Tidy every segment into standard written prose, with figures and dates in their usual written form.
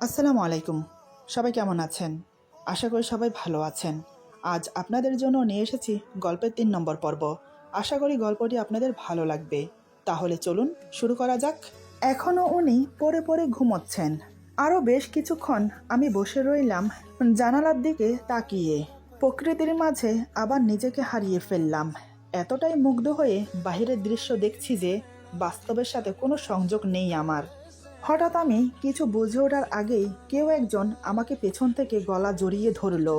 আসসালামু আলাইকুম। সবাই কেমন আছেন? আশা করি সবাই ভালো আছেন। আজ আপনাদের জন্য নিয়ে এসেছি গল্পের ৩ নম্বর পর্ব। আশা করি গল্পটি আপনাদের ভালো লাগবে। তাহলে চলুন শুরু করা যাক। এখনও উনি পড়ে পড়ে ঘুমোচ্ছেন। আরও বেশ কিছুক্ষণ আমি বসে রইলাম জানালার দিকে তাকিয়ে। প্রকৃতির মাঝে আবার নিজেকে হারিয়ে ফেললাম। এতটাই মুগ্ধ হয়ে বাহিরের দৃশ্য দেখছি যে বাস্তবের সাথে কোনো সংযোগ নেই আমার। হঠাৎ আমি কিছু বুঝে ওঠার আগেই কেউ একজন আমাকে পেছন থেকে গলা জড়িয়ে ধরলো।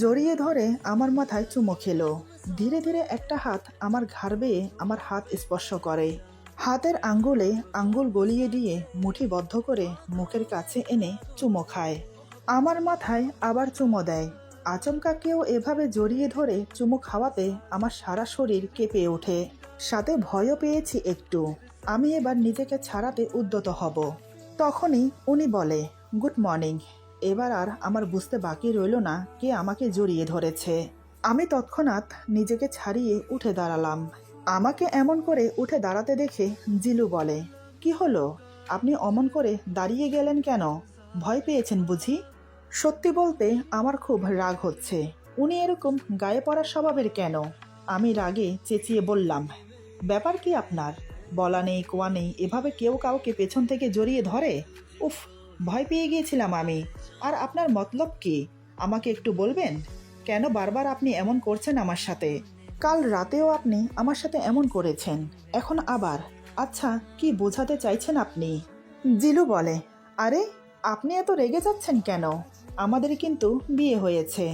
জড়িয়ে ধরে আমার মাথায় চুমো খেলো। ধীরে ধীরে একটা হাত আমার ঘাড় বেয়ে আমার হাত স্পর্শ করে। হাতের আঙ্গুলে আঙ্গুল গলিয়ে দিয়ে মুঠিবদ্ধ করে মুখের কাছে এনে চুমো খায়। আমার মাথায় আবার চুমো দেয়। আচমকা কেউ এভাবে জড়িয়ে ধরে চুমো খাওয়াতে আমার সারা শরীর কেঁপে ওঠে। সাথে ভয়ও পেয়েছি একটু। আমি এবার নিজেকে ছাড়াতে উদ্যত হব। তখনই উনি বলে, গুড মর্নিং। এবার আর আমার বুঝতে বাকি রইল না কে আমাকে জড়িয়ে ধরেছে। আমি তৎক্ষণাৎ নিজেকে ছাড়িয়ে উঠে দাঁড়ালাম। আমাকে এমন করে উঠে দাঁড়াতে দেখে জিলু বলে, কি হলো? আপনি অমন করে দাঁড়িয়ে গেলেন কেন? ভয় পেয়েছেন বুঝি? সত্যি বলতে আমার খুব রাগ হচ্ছে। উনি এরকম গায়ে পড়ার স্বভাবের কেন? আমি রাগে চেঁচিয়ে বললাম, ব্যাপার কি আপনার? বলা নেই কোয়া নেই, এভাবে কেউ কাউকে পেছন থেকে জড়িয়ে ধরে? উফ, ভয় পেয়ে গিয়েছিলাম আমি। আর আপনার মতলব কি আমাকে একটু বলবেন? কেন বারবার আপনি এমন করছেন আমার সাথে? কাল রাতেও আপনি আমার সাথে এমন করেছেন, এখন আবার। আচ্ছা, কি বোঝাতে চাইছেন আপনি? জিলু বলে, আরে আপনি এত রেগে যাচ্ছেন কেন? আমাদের কিন্তু বিয়ে হয়েছে,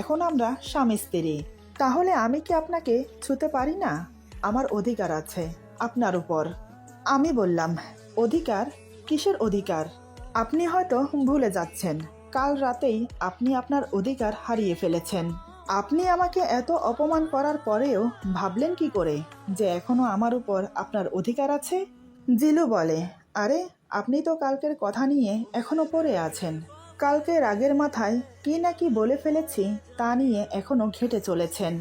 এখন আমরা স্বামী স্ত্রী। তাহলে আমি কি আপনাকে ছুতে পারি না? আমার অধিকার আছে আপনার উপর। আমি বললাম, অধিকার? কিসের অধিকার? আপনি হয়তো ভুলে যাচ্ছেন, কাল রাতেই আপনি আপনার অধিকার হারিয়ে ফেলেছেন। আপনি আমাকে এত অপমান করার পরেও ভাবলেন কি করে যে এখনো আমার উপর আপনার অধিকার আছে? জিলু বলে, আরে আপনি তো কালকের কথা নিয়ে এখনো পড়ে আছেন। কালকে রাগের মাথায় কি না কি বলে ফেলেছি তা নিয়ে এখনো ঘেঁটে চলেছেন।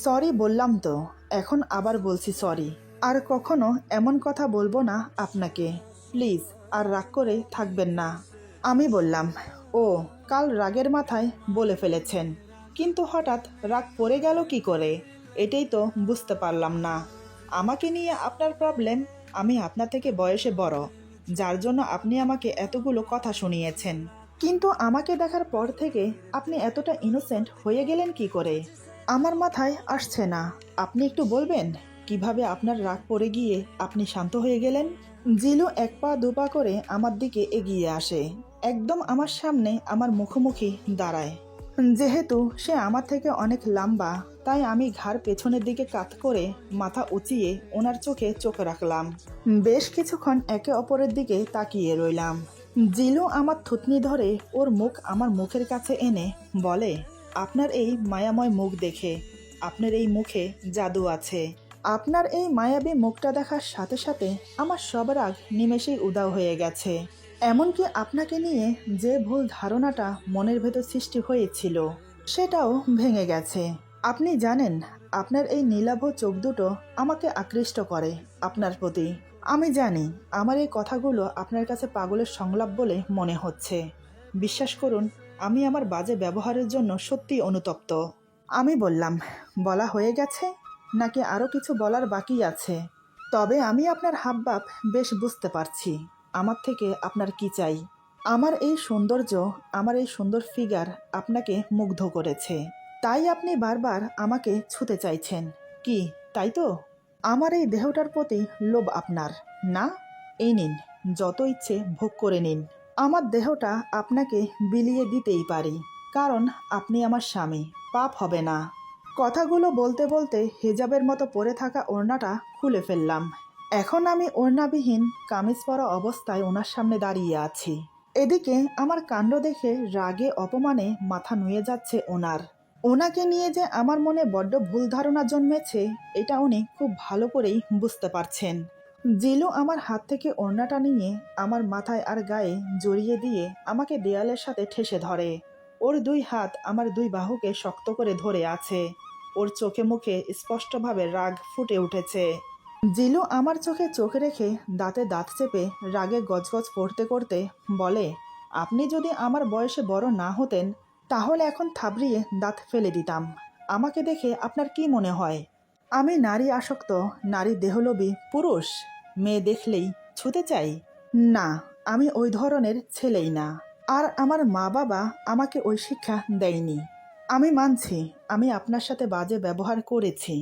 সরি বললাম তো, এখন আবার বলছি সরি। আর কখনো এমন কথা বলবো না আপনাকে। প্লিজ আর রাগ করে থাকবেন না। আমি বললাম, ও, কাল রাগের মাথায় বলে ফেলেছেন, কিন্তু হঠাৎ রাগ পড়ে গেল কি করে? এটাই তো বুঝতে পারলাম না। আমাকে নিয়ে আপনার প্রবলেম? আমি আপনার থেকে বয়সে বড়, যার জন্য আপনি আমাকে এতগুলো কথা শুনিয়েছেন। কিন্তু আমাকে দেখার পর থেকে আপনি এতটা ইনোসেন্ট হয়ে গেলেন কি করে? আমার মাথায় আসছে না। আপনি একটু বলবেন কিভাবে আপনার রাগ পড়ে গিয়ে আপনি শান্ত হয়ে গেলেন? জিলু এক পা দুপা করে আমার দিকে এগিয়ে আসে। একদম আমার সামনে আমার মুখোমুখি দাঁড়ায়। যেহেতু সে আমার থেকে অনেক লম্বা, তাই আমি ঘাড় পেছনের দিকে কাত করে মাথা উঁচিয়ে ওনার চোখে চোখ রাখলাম। বেশ কিছুক্ষণ একে অপরের দিকে তাকিয়ে রইলাম। জিলু আমার থুতনি ধরে ওর মুখ আমার মুখের কাছে এনে বলে, আপনার এই মায়াময় মুখ দেখে, আপনার এই মুখে জাদু আছে। আপনার এই মায়াবী মুখটা দেখার সাথে সাথে আমার সব রাগ নিমেষেই উধাও হয়ে গেছে। এমনকি আপনাকে নিয়ে যে ভুল ধারণাটা মনের ভেতর সৃষ্টি হয়েছিল সেটাও ভেঙে গেছে। আপনি জানেন, আপনার এই নীলাভ চোখ দুটো আমাকে আকৃষ্ট করে আপনার প্রতি। আমি জানি আমার এই কথাগুলো আপনার কাছে পাগলের সংলাপ বলে মনে হচ্ছে। বিশ্বাস করুন, আমি আমার বাজে ব্যবহারের জন্য সত্যিই অনুতপ্ত। আমি বললাম, বলা হয়ে গেছে নাকি আরও কিছু বলার বাকি আছে? তবে আমি আপনার হাবভাব বেশ বুঝতে পারছি। আমার থেকে আপনার কি চাই? আমার এই সৌন্দর্য, আমার এই সুন্দর ফিগার আপনাকে মুগ্ধ করেছে, তাই আপনি বারবার আমাকে ছুতে চাইছেন। কি তাই তো? আমার এই দেহটার প্রতি লোভ আপনার না? এই নিন, যত ইচ্ছে ভোগ করে নিন। আমার দেহটা আপনাকে বিলিয়ে দিতেই পারি, কারণ আপনি আমার স্বামী। পাপ হবে না। কথাগুলো বলতে বলতে হিজাবের মতো পরে থাকা ওড়নাটা খুলে ফেললাম। এখন আমি ওড়নাবিহীন কামিজ পরা অবস্থায় ওনার সামনে দাঁড়িয়ে আছি। এদিকে আমার কাণ্ড দেখে রাগে অপমানে মাথা নুয়ে যাচ্ছে ওনার। ওনাকে নিয়ে যে আমার মনে বড্ড ভুল ধারণা জন্মেছে, এটা উনি খুব ভালো করেই বুঝতে পারছেন। জিলু আমার হাত থেকে ওড়নাটা নিয়ে আমার মাথায় আর গায়ে জড়িয়ে দিয়ে আমাকে দেয়ালের সাথে ঠেসে ধরে। ওর দুই হাত আমার দুই বাহুকে শক্ত করে ধরে আছে। ওর চোখে মুখে স্পষ্টভাবে রাগ ফুটে উঠেছে। জিলু আমার চোখে চোখ রেখে দাঁতে দাঁত চেপে রাগে গজগজ করতে করতে বলে, আপনি যদি আমার বয়সে বড় না হতেন তাহলে এখন থাবড়িয়ে দাঁত ফেলে দিতাম। আমাকে দেখে আপনার কি মনে হয়? আমি নারী আসক্ত, নারী দেহলোভী পুরুষ? মেয়ে দেখলেই ছুতে চাই? না, আমি ওই ধরনের ছেলেই না। আর আমার মা বাবা আমাকে ওই শিক্ষা দেয়নি। আমি মানছি আমি আপনার সাথে বাজে ব্যবহার করেছি,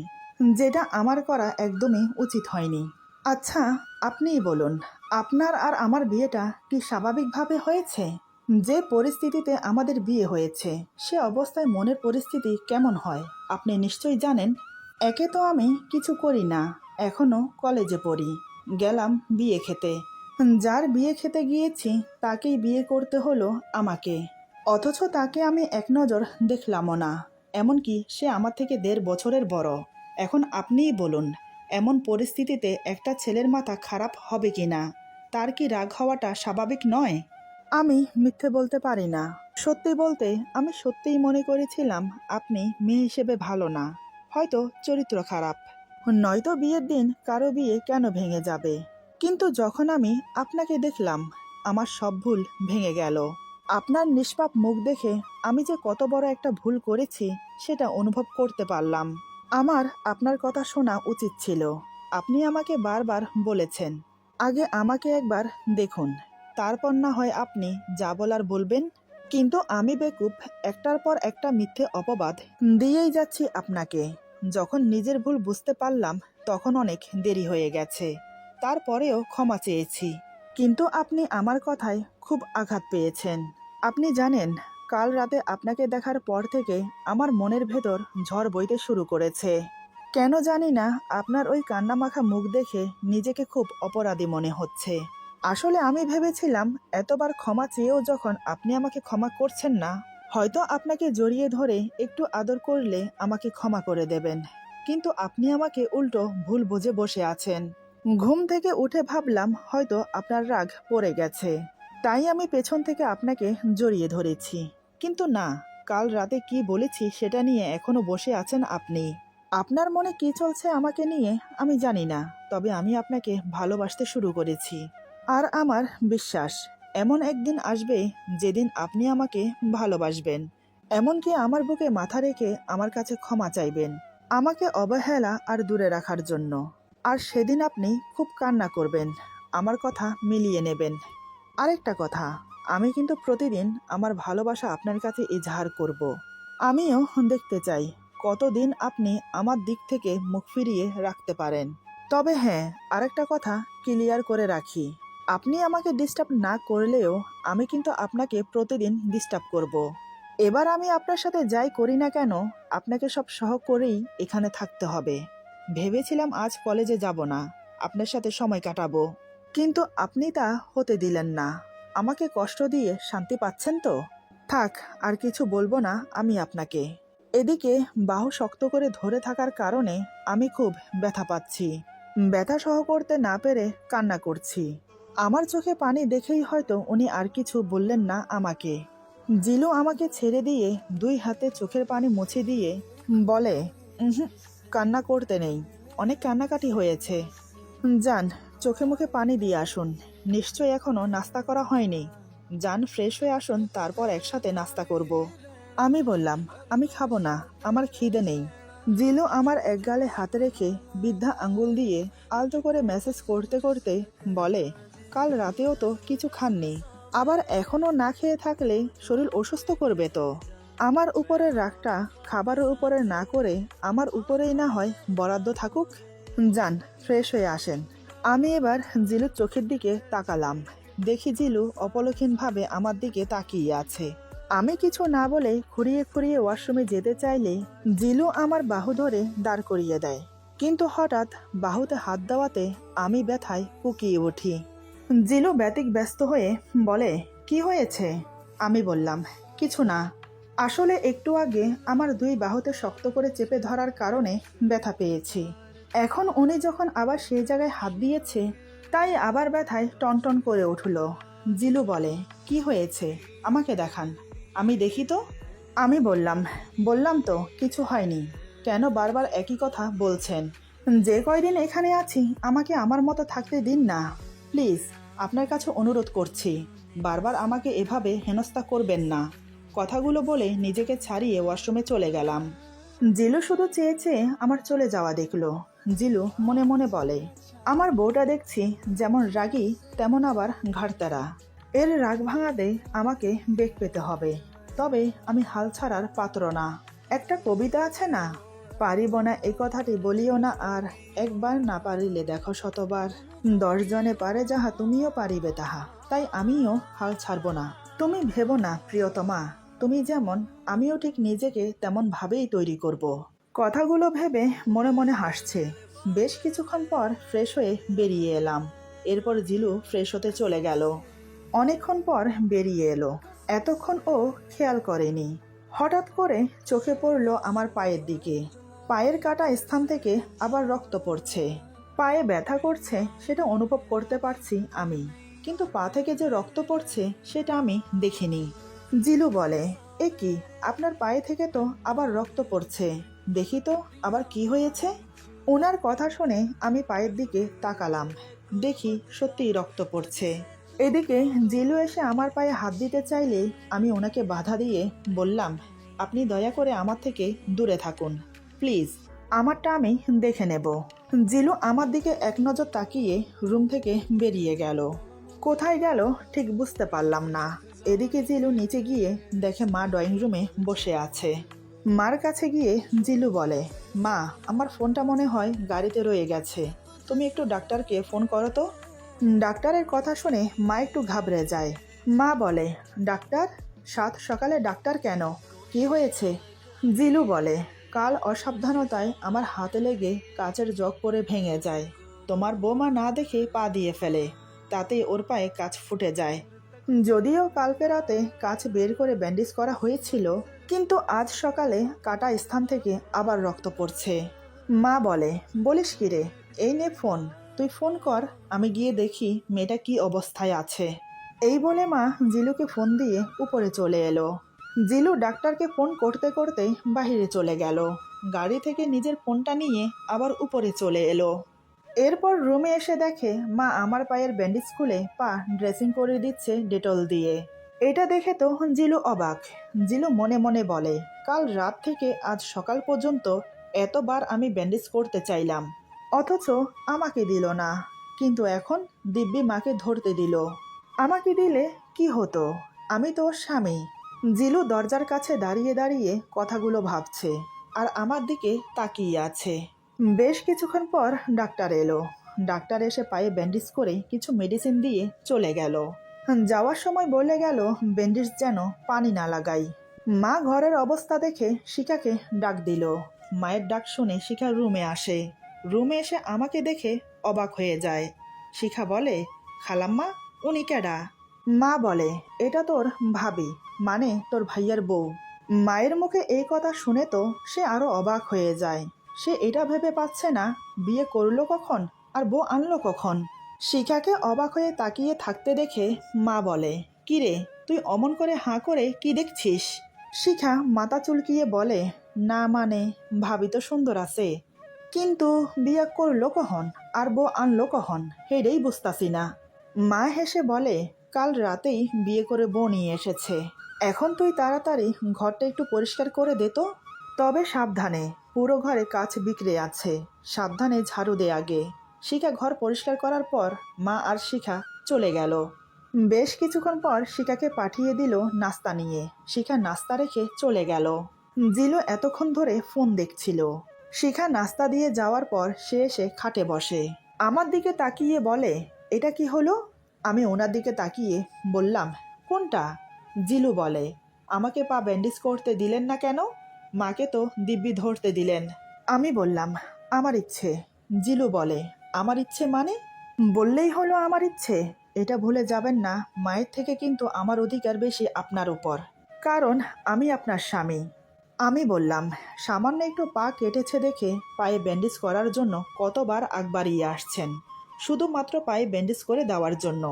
যেটা আমার করা একদমই উচিত হয়নি। আচ্ছা, আপনিই বলুন, আপনার আর আমার বিয়েটা কি স্বাভাবিকভাবে হয়েছে? যে পরিস্থিতিতে আমাদের বিয়ে হয়েছে সে অবস্থায় মনের পরিস্থিতি কেমন হয় আপনি নিশ্চয়ই জানেন। একে তো আমি কিছু করি না, এখনো কলেজে পড়ি, গেলাম বিয়ে খেতে। যার বিয়ে খেতে গিয়েছি তাকেই বিয়ে করতে হলো আমাকে, অথচ তাকে আমি এক নজর দেখলামও না। এমনকি সে আমার থেকে 1.5 বছরের বড়। এখন আপনিই বলুন, এমন পরিস্থিতিতে একটা ছেলের মাথা খারাপ হবে কি না? তার কি রাগ হওয়াটা স্বাভাবিক নয়? আমি মিথ্যে বলতে পারি না। সত্যি বলতে আমি সত্যিই মনে করেছিলাম আপনি মেয়ে হিসেবে ভালো না, হয়তো চরিত্র খারাপ, নয়তো বিয়ের দিন কারো বিয়ে কেন ভেঙে যাবে। কিন্তু যখন আমি আপনাকে দেখলাম আমার সব ভুল ভেঙে গেল। আপনার নিষ্পাপ মুখ দেখে আমি যে কত বড় একটা ভুল করেছি সেটা অনুভব করতে পারলাম। আমার আপনার কথা শোনা উচিত ছিল। আপনি আমাকে বারবার বলেছেন আগে আমাকে একবার দেখুন, তারপর না হয় আপনি যা বলার বলবেন। কিন্তু আমি বেকুব, একটার পর একটা মিথ্যে অপবাদ দিয়েই যাচ্ছি আপনাকে। যখন নিজের ভুল বুঝতে পারলাম তখন অনেক দেরি হয়ে গেছে। তারপরেও ক্ষমা চেয়েছি, কিন্তু আপনি আমার কথায় খুব আঘাত পেয়েছেন। আপনি জানেন, কাল রাতে আপনাকে দেখার পর থেকে আমার মনের ভেতর ঝড় বইতে শুরু করেছে। কেন জানি না, আপনার ওই কান্নামাখা মুখ দেখে নিজেকে খুব অপরাধী মনে হচ্ছে। আসলে আমি ভেবেছিলাম এতবার ক্ষমা চেয়েও যখন আপনি আমাকে ক্ষমা করছেন না, হয়তো আপনাকে জড়িয়ে ধরে একটু আদর করলে আমাকে ক্ষমা করে দেবেন। কিন্তু আপনি আমাকে উল্টো ভুল বুঝে বসে আছেন। ঘুম থেকে উঠে ভাবলাম হয়তো আপনার রাগ পড়ে গেছে, তাই আমি পেছন থেকে আপনাকে জড়িয়ে ধরেছি। কিন্তু না, কাল রাতে কি বলেছি সেটা নিয়ে এখনো বসে আছেন আপনি। আপনার মনে কি চলছে আমাকে নিয়ে আমি জানি না, তবে আমি আপনাকে ভালোবাসতে শুরু করেছি। আর আমার বিশ্বাস এমন একদিন আসবে যেদিন আপনি আমাকে ভালোবাসবেন, এমনকি আমার বুকে মাথা রেখে আমার কাছে ক্ষমা চাইবেন আমাকে অবহেলা আর দূরে রাখার জন্য। আর সেদিন আপনি খুব কান্না করবেন, আমার কথা মিলিয়ে নেবেন। আরেকটা কথা, আমি কিন্তু প্রতিদিন আমার ভালোবাসা আপনার কাছে ইজহার করব। আমিও দেখতে চাই কতদিন আপনি আমার দিক থেকে মুখ ফিরিয়ে রাখতে পারেন। তবে হ্যাঁ, আরেকটা কথা ক্লিয়ার করে রাখি, আপনি আমাকে ডিস্টার্ব না করলেও আমি কিন্তু আপনাকে প্রতিদিন ডিস্টার্ব করব। এবার আমি আপনার সাথে যাই করি না কেন আপনাকে সব সহ করেই এখানে থাকতে হবে। ভেবেছিলাম আজ কলেজে যাব না, আপনার সাথে সময় কাটাবো, কিন্তু আপনি তা হতে দিলেন না। আমাকে কষ্ট দিয়ে শান্তি পাচ্ছেন তো? থাক, আর কিছু বলবো না আমি আপনাকে। এদিকে বাহু শক্ত করে ধরে থাকার কারণে আমি খুব ব্যথা পাচ্ছি। ব্যথা সহ করতে না পেরে কান্না করছি। আমার চোখে পানি দেখেই হয়তো উনি আর কিছু বললেন না আমাকে। জিলু আমাকে ছেড়ে দিয়ে 2 হাতে চোখের পানি মুছে দিয়ে বলে, "উহুম, কান্না করতে নেই, অনেক কান্নাকাটি হয়েছে। যান, চোখে মুখে পানি দিয়ে আসুন। নিশ্চয় এখনো নাস্তা করা হয়নি। যান, ফ্রেশ হয়ে আসুন, তারপর একসাথে নাস্তা করব।" আমি বললাম, "আমি খাবো না, আমার খিদে নেই।" জিলু আমার এক গালে হাত রেখে বৃদ্ধা আঙ্গুল দিয়ে আলতো করে মেসেজ করতে করতে বলে, "কাল রাতেও তো কিছু খাননি, আবার এখনো না খেয়ে থাকলে শরীর অসুস্থ করবে তো। আমার উপরের রাগটা খাবারের উপরে না করে আমার উপরেই না হয় বরাদ্দ থাকুক। যান, ফ্রেশ হয়ে আসেন।" আমি এবার জিলুর চোখের দিকে তাকালাম। দেখি জিলু অপলক্ষীনভাবে আমার দিকে তাকিয়ে আছে। আমি কিছু না বলে খুঁড়িয়ে খুঁড়িয়ে ওয়াশরুমে যেতে চাইলে জিলু আমার বাহু ধরে দাঁড় করিয়ে দেয়। কিন্তু হঠাৎ বাহুতে হাত দেওয়াতে আমি ব্যথায় কুকিয়ে উঠি। জিলু ব্যতিব্যস্ত হয়ে বলে, "কি হয়েছে?" আমি বললাম, "কিছু না। আসলে একটু আগে আমার 2 বাহুতে শক্ত করে চেপে ধরার কারণে ব্যথা পেয়েছি। এখন উনি যখন আবার সেই জায়গায় হাত দিয়েছে তাই আবার ব্যথায় টনটন করে উঠল।" জিলু বলে, "কি হয়েছে? আমাকে দেখান, আমি দেখি তো।" আমি বললাম তো কিছু হয়নি। কেন বারবার একই কথা বলছেন? যে কয়দিন এখানে আছি আমাকে আমার মতো থাকতে দিন না, প্লিজ, আপনার কাছে অনুরোধ করছি। বারবার আমাকে এভাবে হেনস্থা করবেন না। কথাগুলো বলে নিজেকে ছাড়িয়ে ওয়াশরুমে চলে গেলাম। জিলু শুধু চেয়ে চেয়ে আমার চলে যাওয়া দেখলো। জিলু মনে মনে বলে, আমার বউটা দেখছি যেমন রাগী তেমন আবার ঘাড়তারা। এর রাগ ভাঙাতে আমাকে বেগ পেতে হবে। তবে আমি হাল ছাড়ার পাত্র না। একটা কবিতা আছে না, পারিব না এই কথাটি বলিও না আর, একবার না পারিলে দেখো শতবার, 10 জনে পারে যাহা তুমিও পারিবে তাহা, তাই আমিও হাল ছাড়ব না। তুমি ভেবো না প্রিয়তমা, তুমি যেমন আমিও ঠিক নিজেকে তেমন ভাবেই তৈরি করব। কথাগুলো ভেবে মনে মনে হাসছে। বেশ কিছুক্ষণ পর ফ্রেশ হয়ে বেরিয়ে এলাম। এরপর জিলু ফ্রেশ হতে চলে গেল। অনেকক্ষণ পর বেরিয়ে এলো। এতক্ষণ ও খেয়াল করেনি। হঠাৎ করে চোখে পড়ল আমার পায়ের দিকে। পায়ের কাটা স্থান থেকে আবার রক্ত পড়ছে। পায়ে ব্যথা করছে সেটা অনুভব করতে পারছি আমি, কিন্তু পা থেকে যে রক্ত পড়ছে সেটা আমি দেখিনি। জিলু বলে, এ কি, আপনার পায়ে থেকে তো আবার রক্ত পড়ছে, দেখি তো আবার কি হয়েছে। ওনার কথা শুনে আমি পায়ের দিকে তাকালাম। দেখি সত্যিই রক্ত পড়ছে। এদিকে জিলু এসে আমার পায়ে হাত দিতে চাইলে আমি ওনাকে বাধা দিয়ে বললাম, আপনি দয়া করে আমার থেকে দূরে থাকুন প্লিজ, আমারটা আমি দেখে নেব। জিলু আমার দিকে এক নজর তাকিয়ে রুম থেকে বেরিয়ে গেল। কোথায় গেল ঠিক বুঝতে পারলাম না। এদিকে জিলু নিচে গিয়ে দেখে মা ড্রয়িং রুমে বসে আছে। মার কাছে গিয়ে জিলু বলে, মা, আমার ফোনটা মনে হয় গাড়িতে রয়ে গেছে, তুমি একটু ডাক্তারকে ফোন করো তো। ডাক্তারের কথা শুনে মা একটু ঘাবড়ে যায়। মা বলে, ডাক্তার? সাত সকালে ডাক্তার কেন, কি হয়েছে? জিলু বলে, কাল অসাবধানতায় আমার হাতে লেগে কাচের জগ পরে ভেঙে যায়। তোমার বৌমা না দেখে পা দিয়ে ফেলে, তাতেই ওর পায়ে কাচ ফুটে যায়। যদিও কালকে রাতে কাচ বের করে ব্যান্ডেজ করা হয়েছিল, কিন্তু আজ সকালে কাটা স্থান থেকে আবার রক্ত পড়ছে। মা বলে, বলিস কি রে, এই নে ফোন, তুই ফোন কর, আমি গিয়ে দেখি মেয়েটা কি অবস্থায় আছে। এই বলে মা জিলুকে ফোন দিয়ে উপরে চলে এলো। জিলু ডাক্তারকে ফোন করতে করতে বাহিরে চলে গেল। গাড়ি থেকে নিজের ফোনটা নিয়ে আবার উপরে চলে এলো। এরপর রুমে এসে দেখে মা আমার পায়ের ব্যান্ডেজ খুলে পা ড্রেসিং করে দিচ্ছে ডেটল দিয়ে। এটা দেখে তো জিলু অবাক। জিলু মনে মনে বলে, কাল রাত থেকে আজ সকাল পর্যন্ত এতবার আমি ব্যান্ডেজ করতে চাইলাম, অথচ আমাকে দিল না, কিন্তু এখন দিব্যি মাকে ধরতে দিল। আমাকে দিলে কি হতো, আমি তো ওর স্বামী। জিলু দরজার কাছে দাঁড়িয়ে দাঁড়িয়ে কথাগুলো ভাবছে আর আমার দিকে তাকিয়ে আছে। বেশ কিছুক্ষণ পর ডাক্তার এলো। ডাক্তার এসে পায়ে ব্যান্ডেজ করে কিছু মেডিসিন দিয়ে চলে গেল। যাওয়ার সময় বলে গেল ব্যান্ডেজ যেন পানি না লাগাই। মা ঘরের অবস্থা দেখে শিখাকে ডাক দিল। মায়ের ডাক শুনে শিখা রুমে আসে। রুমে এসে আমাকে দেখে অবাক হয়ে যায়। শিখা বলে, খালাম্মা, উনি কেডা? মা বলে, এটা তোর ভাবি, মানে তোর ভাইয়ার বউ। মায়ের মুখে এই কথা শুনে তো সে আরো অবাক হয়ে যায়। সে এটা ভেবে পাচ্ছে না বিয়ে করলো কখন আর বউ আনলো কখন। শিখাকে অবাক হয়ে তাকিয়ে থাকতে দেখে মা বলে, কিরে, তুই অমন করে হাঁ করে কি দেখছিস? শিখা মাথা চুলকিয়ে বলে, না মানে, ভাবি তো সুন্দর আছে, কিন্তু বিয়ে করলো কখন আর বউ আনলো কখন হেডেই বুঝতাছি না। মা হেসে বলে, কাল রাতেই বিয়ে করে বউ নিয়ে এসেছে। এখন তুই তাড়াতাড়ি ঘরটা একটু পরিষ্কার করে দে তো। তবে সাবধানে, পুরো ঘরে কাচ বিক্রি আছে, সাবধানে ঝাড়ু দে আগে। শিখা ঘর পরিষ্কার করার পর মা আর শিখা চলে গেল। বেশ কিছুক্ষণ পর শিখাকে পাঠিয়ে দিল নাস্তা নিয়ে। শিখা নাস্তা রেখে চলে গেল। জিলু এতক্ষণ ধরে ফোন দেখছিল। শিখা নাস্তা দিয়ে যাওয়ার পর সে এসে খাটে বসে। আমার দিকে তাকিয়ে বলে, এটা কি হলো? আমি ওনার দিকে তাকিয়ে বললাম, কোনটা? জিলু বলে, আমাকে পা ব্যান্ডেজ করতে দিলেন না কেন? মাকে তো দিব্যি ধরতে দিলেন। আমি বললাম, আমার ইচ্ছে। জিলু বলে, আমার ইচ্ছে মানে? বললেই হলো আমার ইচ্ছে। এটা ভুলে যাবেন না, মায়ের থেকে কিন্তু আমার অধিকার বেশি আপনার উপর, কারণ আমি আপনার স্বামী। আমি বললাম, সামান্য একটু পা কেটেছে দেখে পায়ে ব্যান্ডেজ করার জন্য কতবার আগ বাড়িয়ে আসছেন, শুধুমাত্র পায়ে ব্যান্ডেজ করে দেওয়ার জন্য।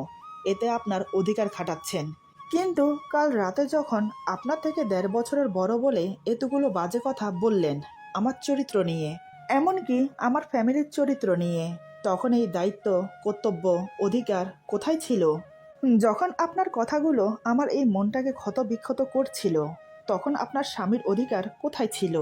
এতে আপনার অধিকার খাটাচ্ছেন, কিন্তু কাল রাতে যখন আপনার থেকে 1.5 বছরের বড় বলে এতগুলো বাজে কথা বললেন আমার চরিত্র নিয়ে, এমনকি আমার ফ্যামিলির চরিত্র নিয়ে, তখন এই দায়িত্ব, কর্তব্য, অধিকার কোথায় ছিল? যখন আপনার কথাগুলো আমার এই মনটাকে ক্ষতবিক্ষত করছিল, তখন আপনার স্বামীর অধিকার কোথায় ছিল?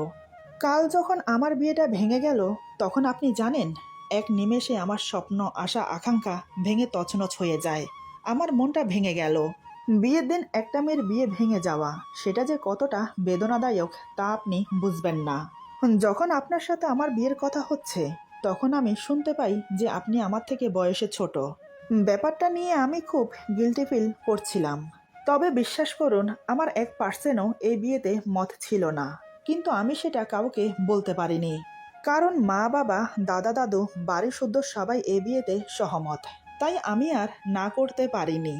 কাল যখন আমার বিয়েটা ভেঙে গেল, তখন আপনি জানেন, এক নিমেষে আমার স্বপ্ন, আশা, আকাঙ্ক্ষা ভেঙে তছনছ হয়ে যায়। আমার মনটা ভেঙে গেল। বিয়ের দিন একটা মেয়ের বিয়ে ভেঙে যাওয়া, সেটা যে কতটা বেদনাদায়ক তা আপনি বুঝবেন না। যখন আপনার সাথে আমার বিয়ের কথা হচ্ছে, তখন আমি শুনতে পাই যে আপনি আমার থেকে বয়সে ছোট। ব্যাপারটা নিয়ে আমি খুব গিল্টি ফিল করছিলাম। তবে বিশ্বাস করুন, আমার 1%ও এই বিয়েতে মত ছিল না। কিন্তু আমি সেটা কাউকে বলতে পারিনি, কারণ মা বাবা, দাদা দাদু, বাড়ির শুদ্ধ সবাই এই বিয়েতে সহমত। তাই আমি আর না করতে পারিনি।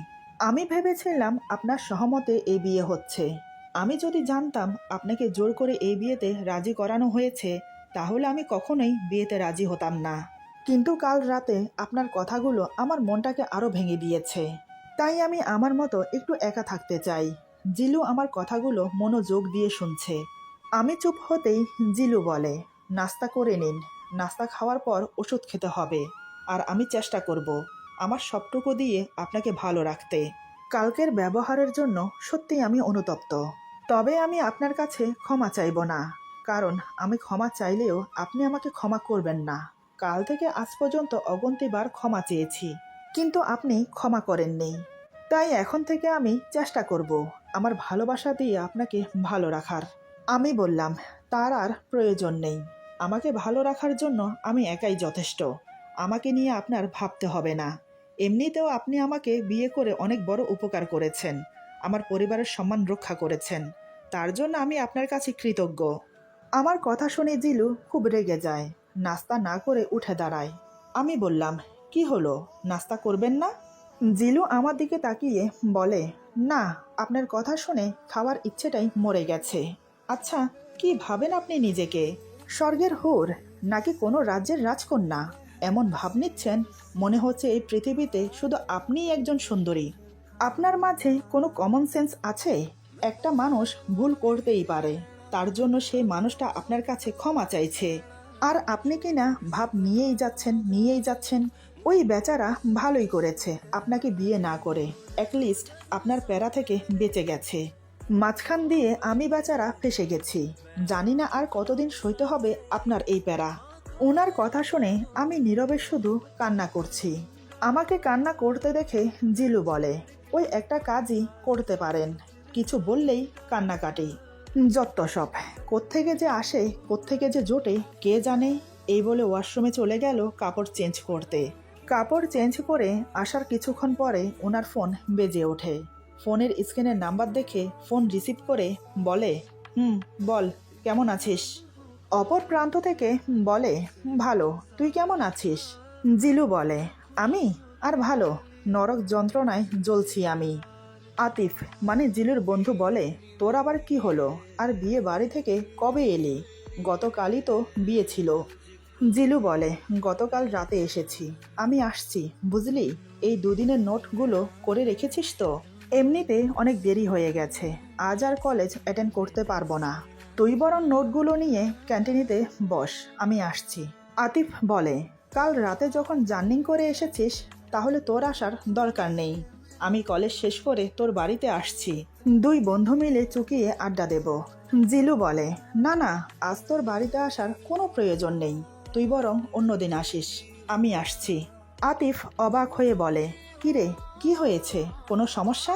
আমি ভেবেছিলাম আপনার সহমতে এই বিয়ে হচ্ছে। আমি যদি জানতাম আপনাকে জোর করে এই বিয়েতে রাজি করানো হয়েছে, তাহলে আমি কখনোই বিয়েতে রাজি হতাম না। কিন্তু কাল রাতে আপনার কথাগুলো আমার মনটাকে আরো ভেঙে দিয়েছে। তাই আমি আমার মতো একটু একা থাকতে চাই। জিলু আমার কথাগুলো মনোযোগ দিয়ে শুনছে। আমি চুপ হতেই জিলু বলে, নাস্তা করে নিন। নাস্তা খাওয়ার পর ওষুধ খেতে হবে। আর আমি চেষ্টা করব আমার সবটুকু দিয়ে আপনাকে ভালো রাখতে। কালকের ব্যবহারের জন্য সত্যি আমি অনুতপ্ত। তবে আমি আপনার কাছে ক্ষমা চাইব না, কারণ আমি ক্ষমা চাইলেও আপনি আমাকে ক্ষমা করবেন না। কাল থেকে আজ পর্যন্ত অগন্তিবার ক্ষমা চেয়েছি, কিন্তু আপনি ক্ষমা করেননি। তাই এখন থেকে আমি চেষ্টা করব আমার ভালোবাসা দিয়ে আপনাকে ভালো রাখার। আমি বললাম, তার আর প্রয়োজন নেই। আমাকে ভালো রাখার জন্য আমি একাই যথেষ্ট। আমাকে নিয়ে আপনার ভাবতে হবে না। এমনিতেও আপনি আমাকে বিয়ে করে অনেক বড় উপকার করেছেন, আমার পরিবারের সম্মান রক্ষা করেছেন। তার জন্য আমি আপনার কাছে কৃতজ্ঞ। আমার কথা শুনে জিলু খুব রেগে যায়, নাস্তা না করে উঠে দাঁড়ায়। আমি বললাম, কি হলো, নাস্তা করবেন না? জিলু আমার দিকে তাকিয়ে বলে, না, আপনার কথা শুনে খাওয়ার ইচ্ছেটাই মরে গেছে। আচ্ছা, কি ভাবেন আপনি নিজেকে? স্বর্গের হুর নাকি কোনো রাজ্যের রাজকন্যা? এমন ভাব নিচ্ছেন, মনে হচ্ছে এই পৃথিবীতে শুধু আপনিই একজন সুন্দরী। আপনার মাঝে কোনো কমন সেন্স আছে? একটা মানুষ ভুল করতেই পারে, তার জন্য সেই মানুষটা আপনার কাছে ক্ষমা চাইছে, আর আপনি কিনা ভাব নিয়েই যাচ্ছেন। ওই বেচারা ভালোই করেছে আপনাকে বিয়ে না করে, অ্যাটলিস্ট আপনার প্যারা থেকে বেঁচে গেছে। মাঝখান দিয়ে আমি বেচারা ফেসে গেছি। জানি না আর কতদিন সইতে হবে আপনার এই প্যারা। ওনার কথা শুনে আমি নীরবে শুধু কান্না করছি। আমাকে কান্না করতে দেখে জিলু বলে, ওই একটা কাজই করতে পারেন, কিছু বললেই কান্নাকাটি। যত সব, কোত্থেকে যে আসে, কোত্থেকে যে জোটে কে জানে। এই বলে ওয়াশরুমে চলে গেল কাপড় চেঞ্জ করতে। কাপড় চেঞ্জ করে আসার কিছুক্ষণ পরে ওনার ফোন বেজে ওঠে। ফোনের স্ক্রিনের নাম্বার দেখে ফোন রিসিভ করে বলে, বল, কেমন আছিস? অপর প্রান্ত থেকে বলে, ভালো, তুই কেমন আছিস? জিলু বলে, আমি আর ভালো, নরক যন্ত্রণায় জ্বলছি আমি। আতিফ মানে জিলুর বন্ধু বলে, তোর আবার কি হলো, আর বিয়ে বাড়ি থেকে কবে এলি? গতকালই তো বিয়ে ছিল। জিলু বলে, গতকাল রাতে এসেছি। আমি আসছি, বুঝলি? এই দুদিনের নোটগুলো করে রেখেছিস তো? এমনিতে অনেক দেরি হয়ে গেছে, আজ আর কলেজ অ্যাটেন্ড করতে পারবো না। তুই বরং নোটগুলো নিয়ে ক্যান্টিনেতে বস, আমি আসছি। আতিফ বলে, কাল রাতে যখন জার্নিং করে এসেছিস, তাহলে তোর আসার দরকার নেই। আমি কলেজ শেষ করে তোর বাড়িতে আসছি, দুই বন্ধু মিলে চুকিয়ে আড্ডা দেব। জিলু বলে, না না, আজ তোর বাড়িতে আসার কোনো প্রয়োজন নেই, তুই বরং অন্যদিন আসিস, আমি আসছি। আতিফ অবাক হয়ে বলে, কিরে, কি হয়েছে, কোনো সমস্যা?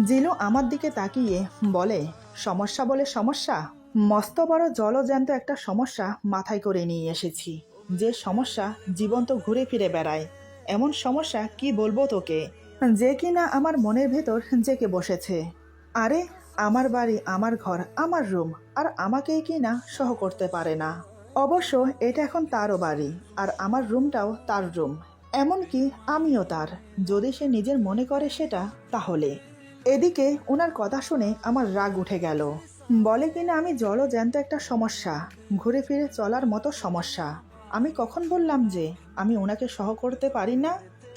জিলু আমার দিকে তাকিয়ে বলে, সমস্যা বলে সমস্যা? মস্ত বড় জলজ্যান্ত একটা সমস্যা মাথায় করে নিয়ে এসেছি, যে সমস্যা জীবন্ত ঘুরে ফিরে বেড়ায়। এমন সমস্যা কি বলবো তোকে, যে কিনা আমার মনের ভেতর জেকে বসেছে। আরে, আমার বাড়ি, আমার ঘর, আমার রুম, আর আমাকেই কিনা সহ করতে পারে না। অবশ্য এটা এখন তারও বাড়ি, আর আমার রুমটাও তার রুম, এমনকি আমিও তার, যদি সে নিজের মনে করে সেটা, তাহলে। এদিকে ওনার কথা শুনে আমার রাগ উঠে গেল। বলে কিনা আমি জলজ্যান্ত একটা সমস্যা, ঘুরে ফিরে চলার মতো সমস্যা। আমি কখন বললাম যে আমি ওনাকে সহ করতে পারি না?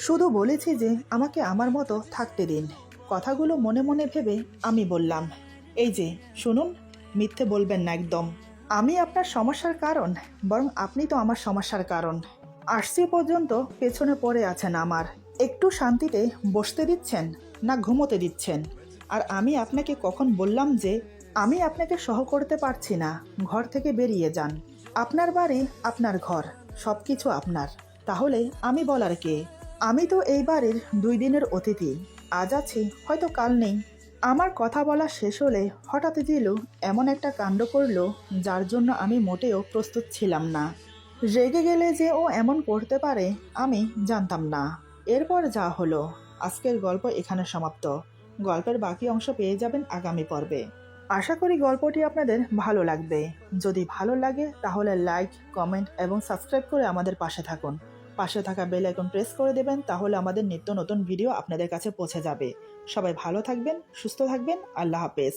শুধু বলেছি যে আমাকে আমার মতো থাকতে দিন। কথাগুলো মনে মনে ভেবে আমি বললাম, এই যে শুনুন, মিথ্যে বলবেন না একদম। আমি আপনার সমস্যার কারণ, বরং আপনি তো আমার সমস্যার কারণ। আসছি পর্যন্ত পেছনে পড়ে আছেন আমার, একটু শান্তিতে বসতে দিচ্ছেন? না ঘুমোতে দিচ্ছেন। আর আমি আপনাকে কখন বললাম যে আমি আপনাকে সহ করতে পারছি না, ঘর থেকে বেরিয়ে যান। আপনার বাড়ি, আপনার ঘর, সব কিছু আপনার। তাহলে আমি বলার কে? আমি তো এই বাড়ির 2 দিনের অতিথি। আজ আছি, হয়তো কাল নেই। আমার কথা বলা শেষ হলে হঠাৎ জিলু এমন একটা কাণ্ড করলো যার জন্য আমি মোটেও প্রস্তুত ছিলাম না। রেগে গেলে যে ও এমন করতে পারে আমি জানতাম না। এরপর যা হলো, আজকের গল্প এখানে সমাপ্ত। গল্পের বাকি অংশ পেয়ে যাবেন আগামী পর্বে। আশা করি গল্পটি আপনাদের ভালো লাগবে। যদি ভালো লাগে তাহলে লাইক, কমেন্ট এবং সাবস্ক্রাইব করে আমাদের পাশে থাকুন। পাশে থাকা বেল আইকন প্রেস করে দেবেন, তাহলে আমাদের নিত্য নতুন ভিডিও আপনাদের কাছে পৌঁছে যাবে। সবাই ভালো থাকবেন, সুস্থ থাকবেন। আল্লাহ হাফেজ।